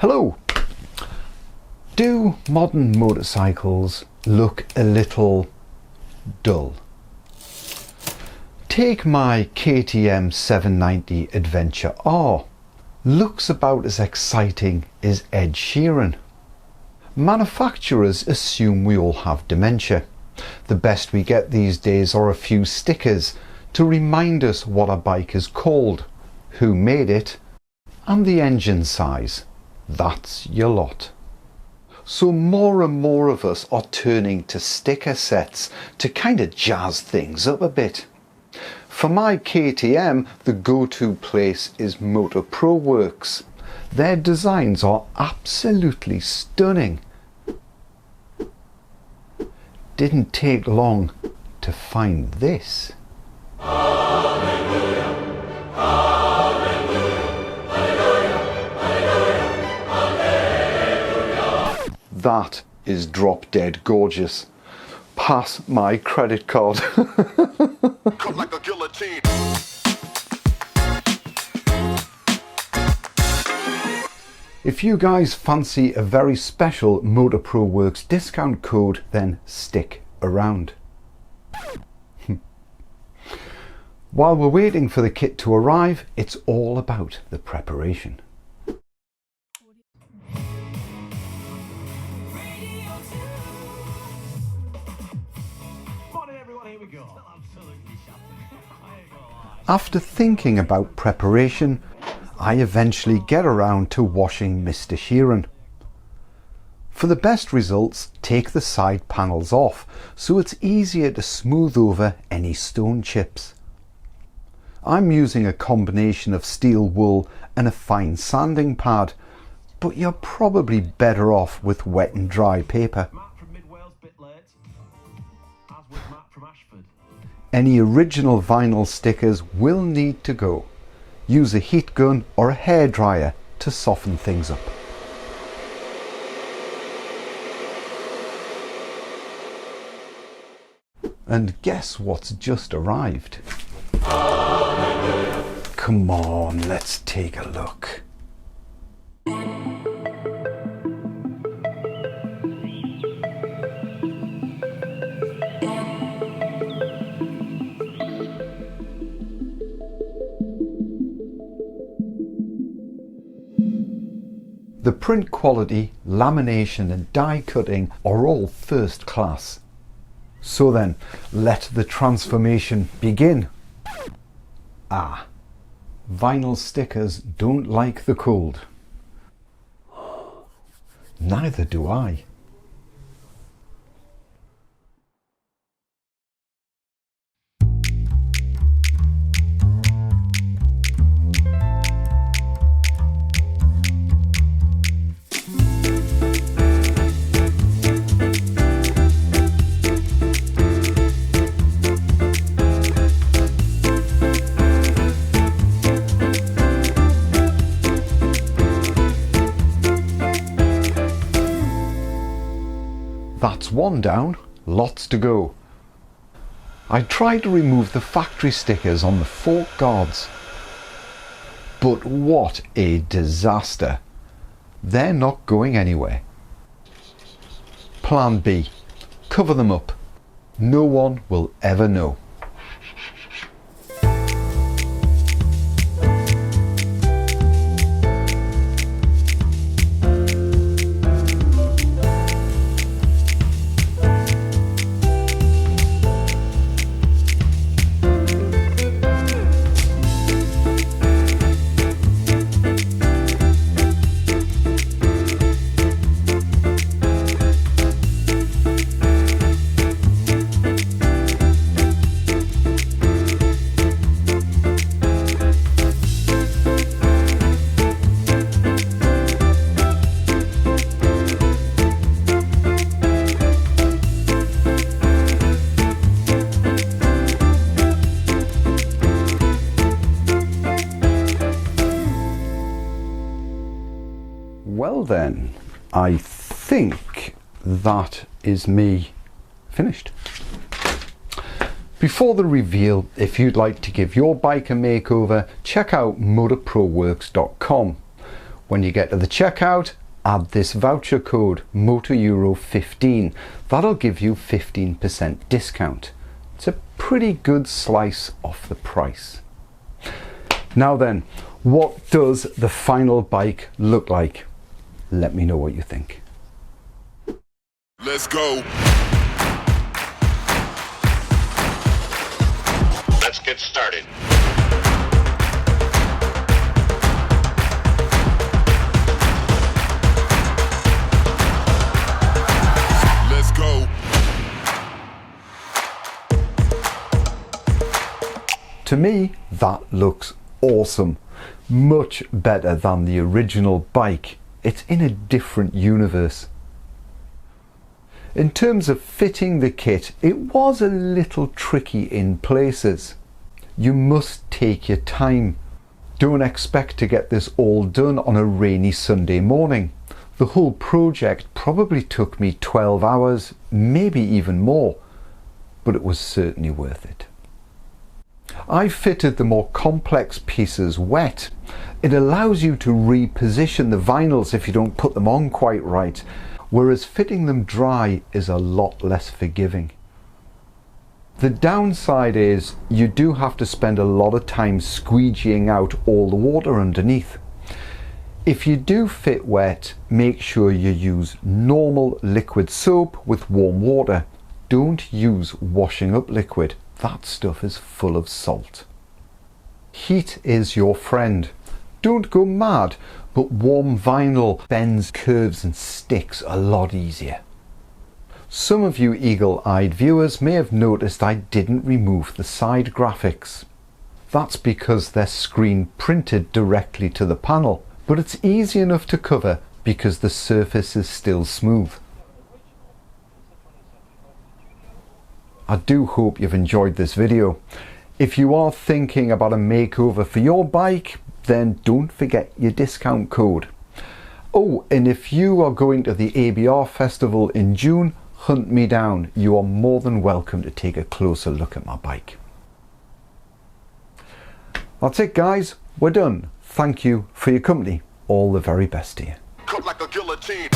Hello! Do modern motorcycles look a little dull? Take my KTM 790 Adventure R. Looks about as exciting as Ed Sheeran. Manufacturers assume we all have dementia. The best we get these days are a few stickers to remind us what a bike is called, who made it, and the engine size. That's your lot. So more and more of us are turning to sticker sets to kind of jazz things up a bit. For my KTM, the go-to place is MotoProWorks. Their designs are absolutely stunning. Didn't take long to find this. That is drop dead gorgeous. Pass my credit card. Cut like a guillotine. If you guys fancy a very special MotoProWorks discount code, then stick around. While we're waiting for the kit to arrive, it's all about the preparation. After thinking about preparation, I eventually get around to washing Mr. Sheeran. For the best results, take the side panels off so it's easier to smooth over any stone chips. I'm using a combination of steel wool and a fine sanding pad, but you're probably better off with wet and dry paper. Any original vinyl stickers will need to go. Use a heat gun or a hairdryer to soften things up. And guess what's just arrived? Come on, let's take a look. The print quality, lamination and die cutting are all first class. So then, let the transformation begin. Ah, vinyl stickers don't like the cold. Neither do I. That's one down, lots to go. I tried to remove the factory stickers on the fork guards, but what a disaster. They're not going anywhere. Plan B, cover them up. No one will ever know. Well then, I think that is me finished. Before the reveal, if you'd like to give your bike a makeover, check out MotoProWorks.com. When you get to the checkout, add this voucher code Motoeuro 15. That'll give you 15% discount. It's a pretty good slice off the price. Now then, what does the final bike look like? Let me know what you think. Let's go. Let's get started. Let's go. To me, that looks awesome. Much better than the original bike. It's in a different universe. In terms of fitting the kit, it was a little tricky in places. You must take your time. Don't expect to get this all done on a rainy Sunday morning. The whole project probably took me 12 hours, maybe even more, but it was certainly worth it. I fitted the more complex pieces wet. It allows you to reposition the vinyls if you don't put them on quite right, whereas fitting them dry is a lot less forgiving. The downside is you do have to spend a lot of time squeegeeing out all the water underneath. If you do fit wet, make sure you use normal liquid soap with warm water. Don't use washing up liquid. That stuff is full of salt. Heat is your friend. Don't go mad, but warm vinyl bends, curves and sticks a lot easier. Some of you eagle-eyed viewers may have noticed I didn't remove the side graphics. That's because they're screen printed directly to the panel, but it's easy enough to cover because the surface is still smooth. I do hope you've enjoyed this video. If you are thinking about a makeover for your bike, then don't forget your discount code. Oh, and if you are going to the ABR festival in June, hunt me down. You are more than welcome to take a closer look at my bike. That's it, guys. We're done. Thank you for your company. All the very best to you. Cut like a guillotine.